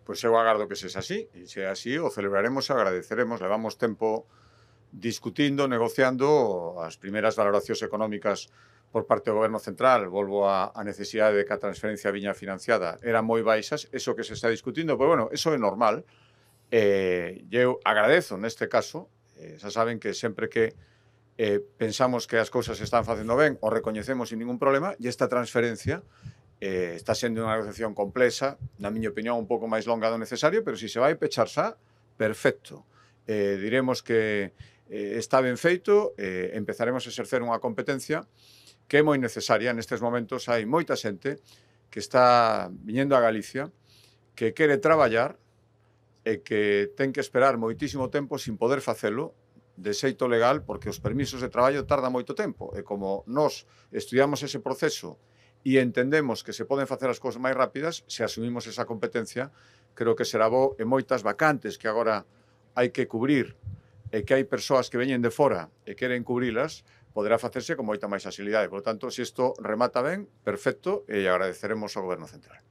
Pois eu agardo que sexa así, e se é así o celebraremos e agradeceremos. Levamos tempo discutindo, negociando as primeiras valoracións económicas por parte do Goberno Central. Volvo a necesidade de que a transferencia viña financiada eran moi baixas, eso que se está discutindo, pois bueno, eso é normal. Eu agradezo neste caso, xa saben que sempre que pensamos que as cousas se están facendo ben, o recoñecemos sin ningún problema, e esta transferencia está sendo unha negociación complexa, na miña opinión un pouco máis longa do necesario, pero se vai pechar xa, perfecto. Diremos que está ben feito, empezaremos a exercer unha competencia que é moi necesaria. Nestes momentos hai moita xente que está viñendo a Galicia, que quere traballar e que ten que esperar moitísimo tempo sin poder facelo de xeito legal, porque os permisos de traballo tardan moito tempo, e como nós estudiamos ese proceso e entendemos que se poden facer as cousas máis rápidas, se asumimos esa competencia, creo que será bo, e moitas vacantes que agora hai que cubrir, e que hai persoas que veñen de fora e queren cubrilas, poderá facerse con moita máis axilidade. Por lo tanto, se isto remata ben, perfecto, e agradeceremos ao Goberno Central.